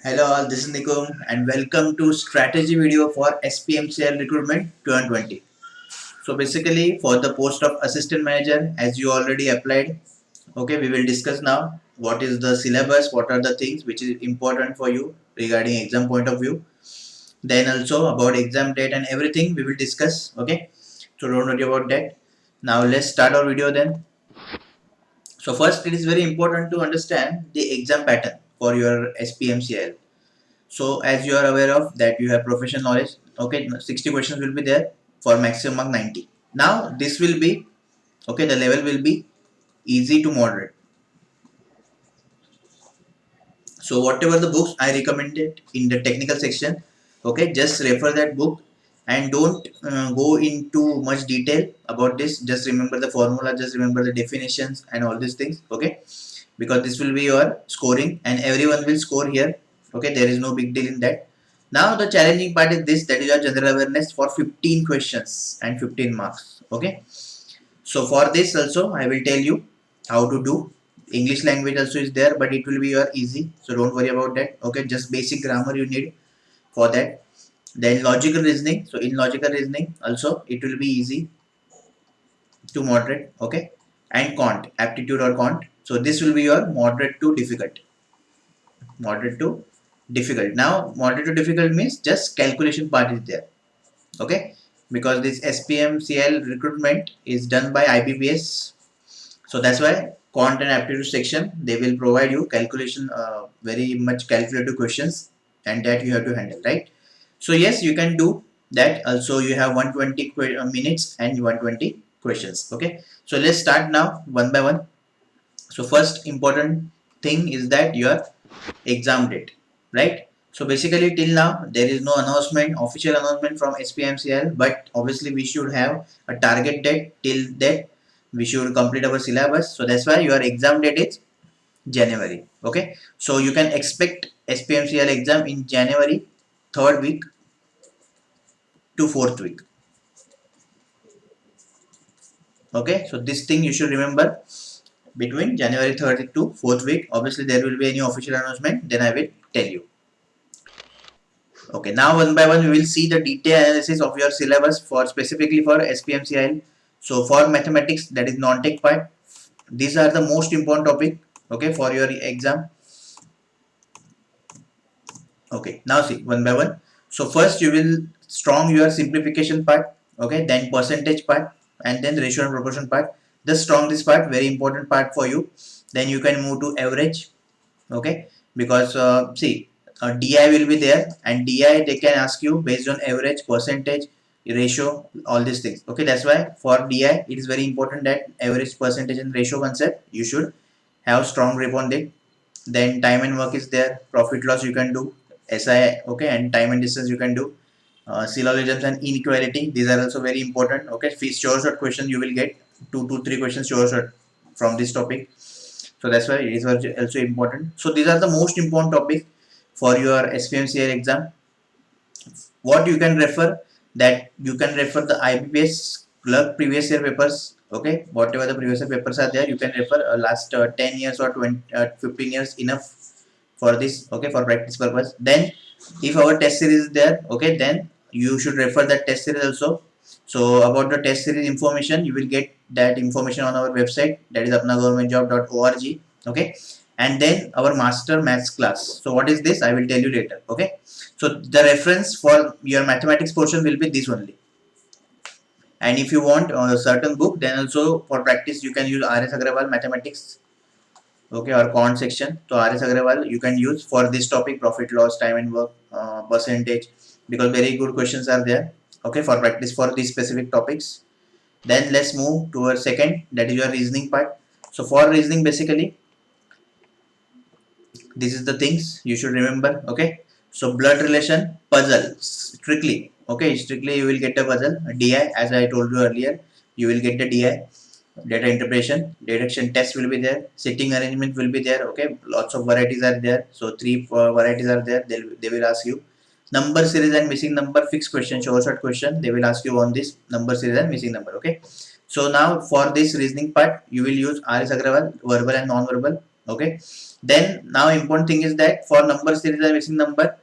Hello all, this is Nikum and welcome to strategy video for SPMCL recruitment 2020. So basically for the post of assistant manager, as you already applied, okay, we will discuss now what is the syllabus, what are the things which is important for you regarding exam point of view. Then also about exam date and everything we will discuss, okay. So don't worry about that. Now let's start our video then. So first it is very important to understand the exam pattern for your SPMCL. So as you are aware of that you have professional knowledge, okay, 60 questions will be there for maximum mark 90. Now this will be, okay, the level will be easy to moderate. So whatever the books I recommended in the technical section, okay, just refer that book and don't go into much detail about this. Just remember the formula, just remember the definitions and all these things, okay, because this will be your scoring and everyone will score here, okay, there is no big deal in that. Now the challenging part is this, that is your general awareness for 15 questions and 15 marks, okay. So for this also I will tell you how to do. English language also is there, but it will be your easy, so don't worry about that, okay. Just basic grammar you need for that. Then logical reasoning, so in logical reasoning also it will be easy to moderate, okay. And quant, aptitude or quant, so this will be your moderate to difficult. Moderate to difficult. Now moderate to difficult means just calculation part is there, okay, because this SPMCL recruitment is done by IBPS, so that's why quant and aptitude section they will provide you calculation, very much calculative questions, and that you have to handle, right? So yes, you can do that also. You have 120 minutes and 120 questions, okay. So let's start now one by one. So first important thing is that your exam date, right? So basically till now there is no announcement, official announcement from SPMCL, but obviously we should have a target date. Till that we should complete our syllabus, so that's why your exam date is January, okay. So you can expect SPMCL exam in January 3rd week to 4th week, okay. So this thing you should remember, between January 3rd to 4th week. Obviously there will be any official announcement, then I will tell you. Okay, now one by one we will see the detailed analysis of your syllabus for specifically for SPMCIL. So for mathematics, that is non-tech part, these are the most important topic, okay, for your exam. Okay, now see one by one. So first you will strong your simplification part, okay, then percentage part, and then ratio and proportion part. Just strong this part, very important part for you. Then you can move to average, okay, because see, DI will be there, and DI they can ask you based on average, percentage, ratio, all these things, okay. That's why for DI it is very important that average, percentage and ratio concept you should have strong grip on it. Then time and work is there, profit loss you can do, SI, okay, and time and distance you can do. Syllogisms and inequality, these are also very important, okay. Sure short question you will get 2 to 3 questions sure short from this topic, so that's why it is also important. So these are the most important topics for your SPMCL exam. What you can refer, that you can refer the IBPS clerk previous year papers, okay. Whatever the previous year papers are there, you can refer last 10 years or 20 15 years enough for this, okay, for practice purpose. Then if our test series is there, okay, then you should refer that test series also. So about the test series information, you will get that information on our website, that is apnagovernmentjob.org, okay. And then our master maths class, so what is this I will tell you later, okay. So the reference for your mathematics portion will be this only. And if you want a certain book, then also for practice you can use RS Agrawal mathematics, okay, or quant section. So RS Agrawal you can use for this topic, profit loss, time and work, percentage, because very good questions are there, okay, for practice for these specific topics. Then let's move to our second, that is your reasoning part. So for reasoning basically this is the things you should remember, okay. So blood relation, puzzle, strictly, okay, strictly you will get a puzzle. DI, as I told you earlier, you will get the DI, data interpretation, deduction test will be there, sitting arrangement will be there, okay. Lots of varieties are there, so 3 varieties are there. They will ask you number series and missing number, fixed question, short question, they will ask you on this number series and missing number, okay. So now for this reasoning part you will use RS Agrawal verbal and non-verbal, Okay, then now important thing is that for number series and missing number,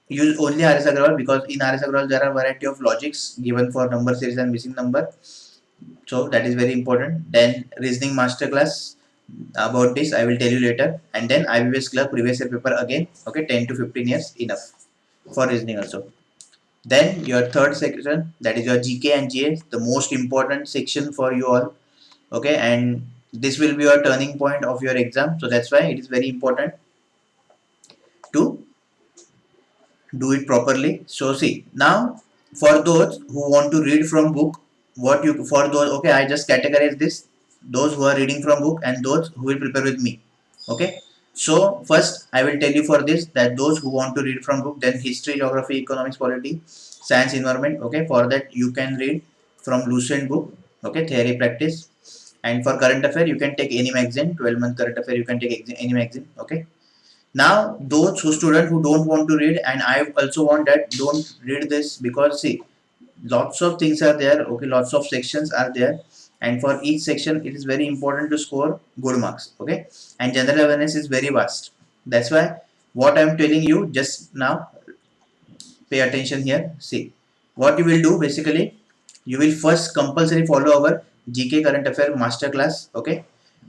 use only RS Agrawal, because in RS Agrawal there are variety of logics given for number series and missing number. So that is very important. Then reasoning masterclass, about this I will tell you later. And then IBS club previous year paper again. Okay, 10 to 15 years enough for reasoning also. Then your third section, that is your GK and GA, the most important section for you all. Okay, and this will be your turning point of your exam. So that's why it is very important to do it properly. So see, now for those who want to read from book, what you for those, okay, I just categorize this, those who are reading from book and those who will prepare with me. Okay, so first I will tell you for this, that those who want to read from book, then history, geography, economics, polity, science, environment. Okay, for that you can read from Lucent book. Okay, theory, practice. And for current affair you can take any magazine, 12-month current affair you can take any magazine. Okay, now those who student who don't want to read, and I also want that, don't read this, because see, lots of things are there. Okay, lots of sections are there, and for each section it is very important to score good marks. Okay, and general awareness is very vast. That's why what I am telling you just now, pay attention here. See, what you will do basically, you will first compulsory follow our GK current affair master class. Okay,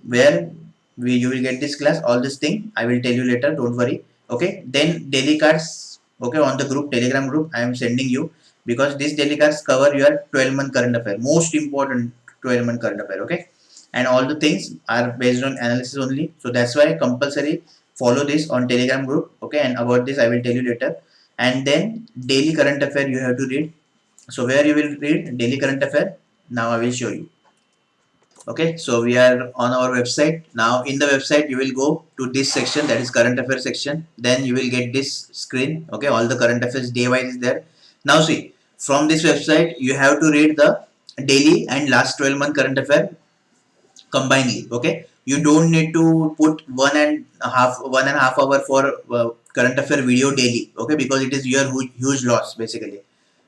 where you will get this class, all this thing I will tell you later, don't worry. Okay, then daily cards. Okay, on the group, telegram group, I am sending you, because these daily cards cover your 12-month current affair, most important 12-month current affair. Okay, and all the things are based on analysis only, so that's why compulsory follow this on telegram group. Okay, and about this I will tell you later. And then daily current affair you have to read. So where you will read daily current affair, now I will show you. Okay, so we are on our website. Now in the website you will go to this section, that is current affairs section. Then you will get this screen. Okay, all the current affairs day wise is there. Now see, from this website you have to read the daily and last 12-month current affair combinedly. Okay, you don't need to put 1.5 hour for current affair video daily. Okay, because it is your huge loss basically,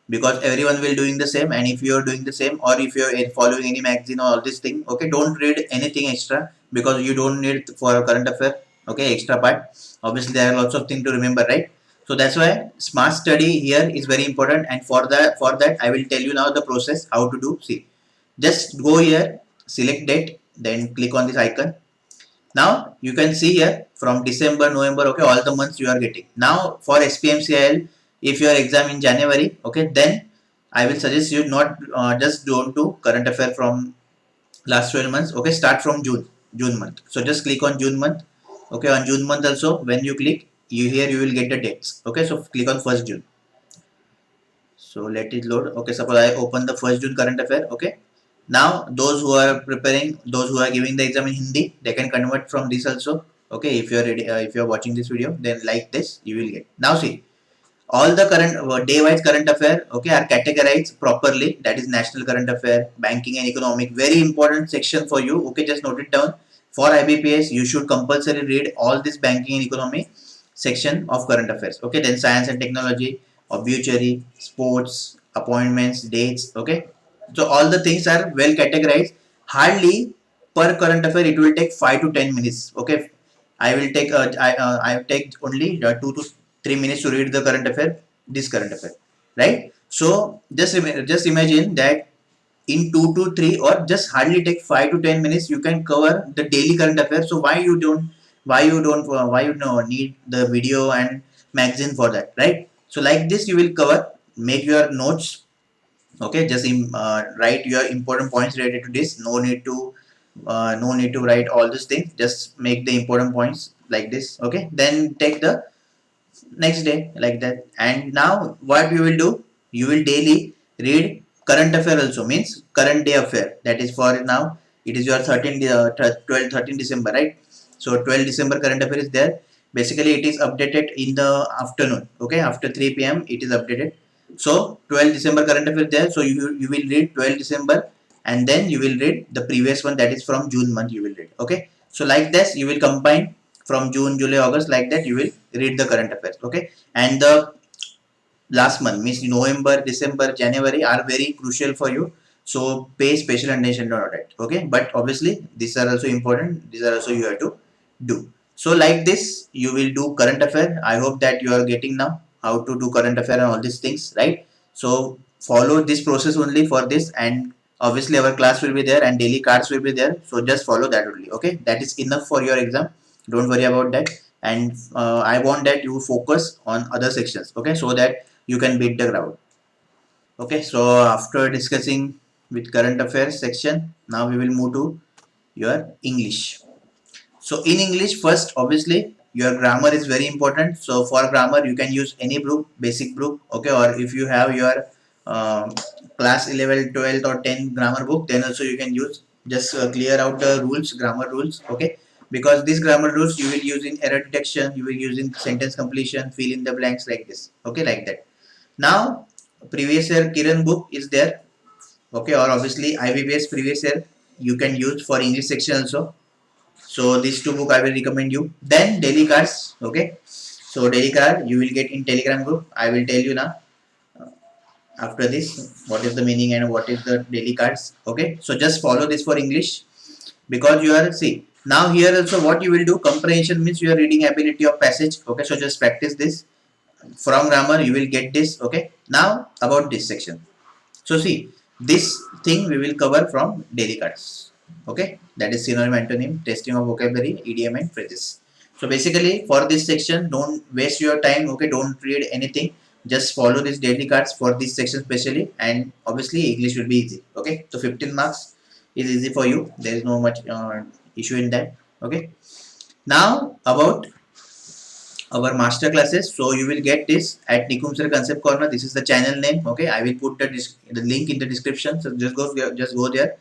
because everyone will doing the same. And if you are doing the same, or if you are following any magazine or all this thing, okay, don't read anything extra, because you don't need for a current affair. Okay, extra part, obviously there are lots of things to remember, right? So that's why smart study here is very important. And for that I will tell you now the process how to do. See, just go here, select date, then click on this icon. Now you can see here from December, November, okay, all the months you are getting. Now for SPMCIL, if your exam in January, okay, then I will suggest you not just don't do current affair from last 12 months. Okay, start from June month. So just click on June month. Okay, on June month also, when you click, you will get the dates. Okay, so click on 1st June. So let it load. Okay, suppose I open the 1st June current affair. Okay, now those who are preparing, those who are giving the exam in Hindi, they can convert from this also. Okay, if you are ready, if you are watching this video, then like this you will get. Now see, all the current day wise current affair, okay, are categorized properly. That is national current affair, banking and economic, very important section for you. Okay, just note it down. For IBPS you should compulsory read all this banking and economy section of current affairs. Okay, then science and technology, obituary, sports, appointments, dates. Okay, so all the things are well categorized. Hardly per current affair it will take 5 to 10 minutes. Okay, I will take I take only 2 to 3 minutes to read the current affair, this current affair, right? So just imagine that in 2 to 3, or just hardly take 5 to 10 minutes you can cover the daily current affairs. So why you don't need the video and magazine for that, right? So like this you will cover, make your notes. Okay, just write your important points related to this. No need to write all these things, just make the important points like this. Okay, then take the next day like that. And now what you will do, you will daily read current affair also, means current day affair. That is for now it is your 13 December, right? So 12 December current affair is there. Basically it is updated in the afternoon. Okay, after 3 p.m. it is updated. So 12 December current affair there. So you will read 12 December, and then you will read the previous one, that is from June month you will read. Okay, so like this you will combine from June, July, August, like that you will read the current affairs. Okay, and the last month means November, December, January are very crucial for you. So pay special attention to that. Okay, but obviously these are also important. These are also you have to do. So like this, you will do current affair. I hope that you are getting now how to do current affair and all these things, right? So follow this process only for this, and obviously our class will be there and daily cards will be there. So just follow that only. Okay, that is enough for your exam. Don't worry about that. And I want that you focus on other sections. Okay, so that you can beat the crowd. Okay, so after discussing with current affairs section, now we will move to your English. So in English, first obviously your grammar is very important. So for grammar, you can use any book, basic book, okay, or if you have your uh, class 11, 12 or 10 grammar book, then also you can use. Just clear out the rules, grammar rules, okay, because these grammar rules you will use in error detection, you will use in sentence completion, fill in the blanks like this, okay, like that. Now previous year Kiran book is there, okay, or obviously IBPS previous year you can use for English section also. So these two book I will recommend you. Then daily cards, okay. So daily card you will get in Telegram group. I will tell you now after this what is the meaning and what is the daily cards. Okay. So just follow this for English, because you are, see, now here also what you will do, comprehension means your reading ability of passage. Okay. So just practice this. From grammar you will get this. Okay. Now about this section. So see, this thing we will cover from daily cards. Okay, that is synonym, antonym, testing of vocabulary, idiom and phrases. So basically for this section, don't waste your time. Okay, don't read anything. Just follow these daily cards for this section specially, and obviously English will be easy. Okay, so 15 marks is easy for you. There is no much issue in that. Okay, now about our master classes. So you will get this at Nikum Sir Concept Corner. This is the channel name. Okay, I will put the link in the description. So just go there.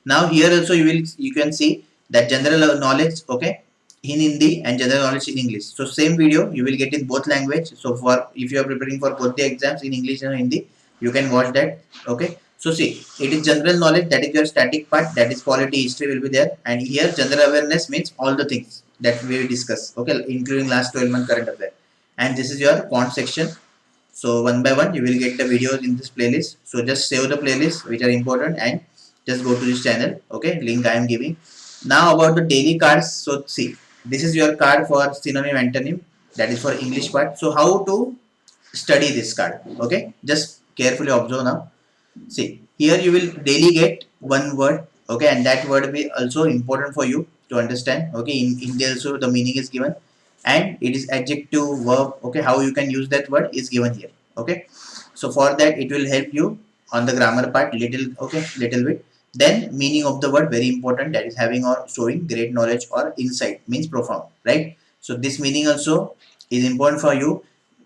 Now here also you can see that general knowledge. Okay, in Hindi and general knowledge in English. So same video you will get in both language. So for if you are preparing for both the exams in English and Hindi, you can watch that. Okay. So see, it is general knowledge, that is your static part, that is polity, history will be there, and here general awareness means all the things that we will discuss. Okay, including last 12 month current affair, and this is your font section. So one by one you will get the videos in this playlist. So just save the playlists which are important and just go to this channel. Okay, link I am giving. Now about the daily cards. So see, this is your card for synonym, antonym, that is for English part. So how to study this card? Okay, just carefully observe now. See, here you will daily get one word, okay, and that word will be also important for you to understand. Okay, in Hindi also the meaning is given, and it is adjective, verb. Okay, how you can use that word is given here. Okay, so for that it will help you on the grammar part little. Okay, little bit. Then meaning of the word very important, that is having or showing great knowledge or insight, means profound, right? So this meaning also is important for you,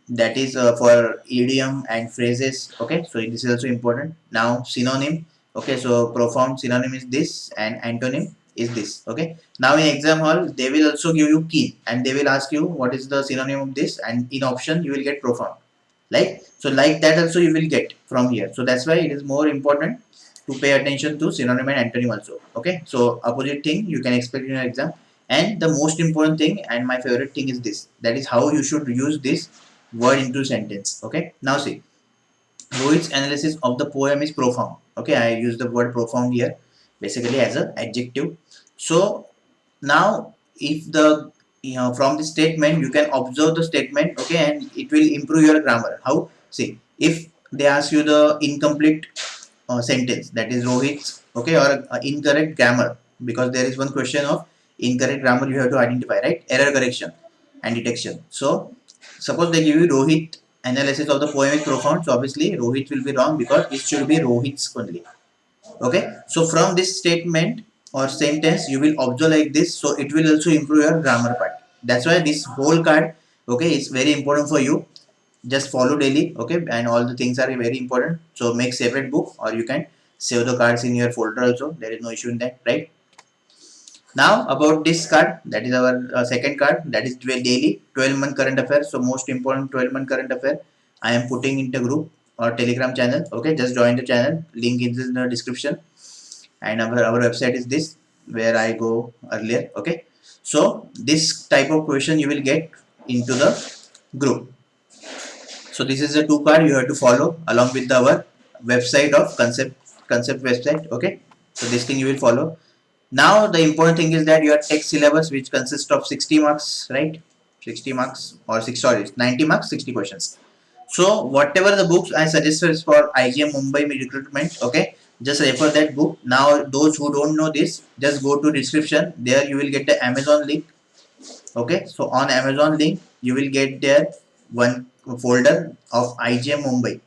that is for idiom and phrases. Okay, so this is also important. Now synonym, okay, so profound synonym is this and antonym is this. Okay, now in exam hall they will also give you key and they will ask you what is the synonym of this, and in option you will get profound, like so, like that also you will get from here. So that's why it is more important to pay attention to synonym and antonym also. Okay, so opposite thing you can expect in your exam, and the most important thing and my favorite thing is this, that is how you should use this word into sentence. Okay, now see, Rohit's analysis of the poem is profound. Okay, I use the word profound here basically as an adjective. So now if the, from the statement you can observe the statement, okay, and it will improve your grammar. How? See, if they ask you the incomplete sentence, that is Rohit's, okay, or incorrect grammar, because there is one question of incorrect grammar you have to identify, right? Error correction and detection. So suppose they give you Rohit analysis of the poem is profound, so obviously Rohit will be wrong because it should be Rohit's only. Okay, so from this statement or sentence you will observe like this, so it will also improve your grammar part. That's why this whole card, okay, is very important for you. Just follow daily, okay, and all the things are very important. So make separate book, or you can save the cards in your folder also, there is no issue in that, right? Now about this card, that is our second card, that is daily 12-month current affair. So most important 12-month current affair I am putting into group or telegram channel. Okay, just join the channel, link is in the description, and our website is this where I go earlier. Okay, so this type of question you will get into the group. So this is the two card you have to follow along with our website of concept website. Okay, so this thing you will follow. Now the important thing is that your text syllabus, which consists of 60 marks, right? 60 marks or 6, sorry, 90 marks, 60 questions. So whatever the books I suggested for IGM Mumbai recruitment, okay, just refer that book. Now those who don't know this, just go to description. There you will get the Amazon link. Okay, so on Amazon link you will get there one folder of IGM Mumbai,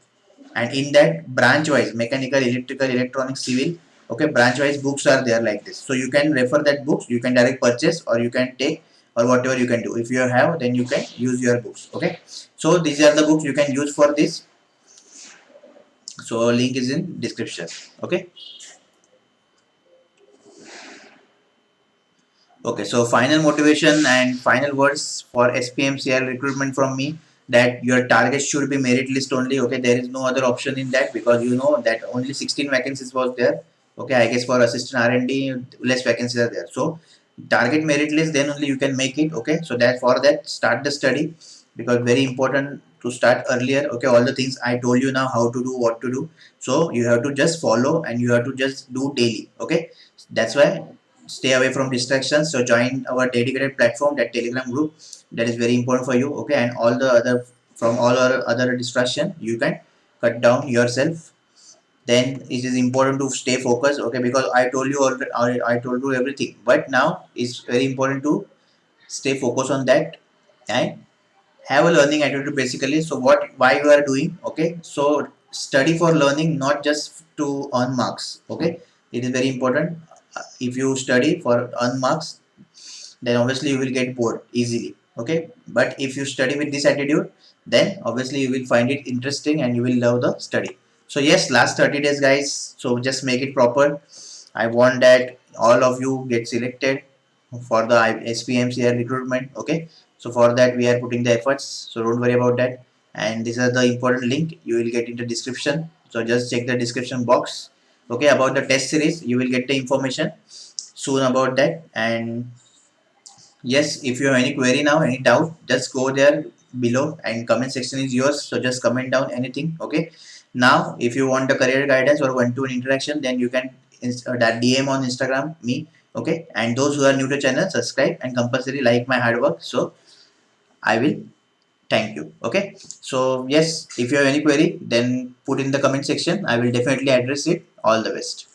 and in that branch wise mechanical, electrical, electronics, civil, okay, branch wise books are there like this. So you can refer that books, you can direct purchase or you can take or whatever you can do. If you have, then you can use your books. Okay, so these are the books you can use for this. So link is in description. Okay. Okay, so final motivation and final words for SPMCR recruitment from me, that your target should be merit list only. Okay, there is no other option in that, because you know that only 16 vacancies was there. Okay, I guess for assistant R&D less vacancies are there. So target merit list, then only you can make it. Okay, so that for that start the study, because very important to start earlier. Okay, all the things I told you now, how to do, what to do. So you have to just follow and you have to just do daily. Okay, that's why stay away from distractions. So join our dedicated platform, that Telegram group, that is very important for you. Okay, and all the other, from all our other distraction you can cut down yourself. Then it is important to stay focused. Okay, because I told you already, I told you everything, but now it's very important to stay focused on that and have a learning attitude basically. So what, why you are doing? Okay, so study for learning, not just to earn marks. Okay, it is very important. If you study for earn marks, then obviously you will get bored easily. Okay, but if you study with this attitude, then obviously you will find it interesting and you will love the study. So yes, last 30 days guys, so just make it proper. I want that all of you get selected for the SPMCR recruitment. Okay, so for that we are putting the efforts, so don't worry about that. And this is the important link you will get in the description, so just check the description box. Okay, about the test series you will get the information soon about that. And yes, if you have any query now, any doubt, just go there below, and comment section is yours. So just comment down anything. Okay. Now, if you want the career guidance or one-to-one interaction, then you can that DM on Instagram me. Okay. And those who are new to channel, subscribe and compulsory like my hard work. So I will thank you. Okay. So yes, if you have any query, then put in the comment section. I will definitely address it. All the best.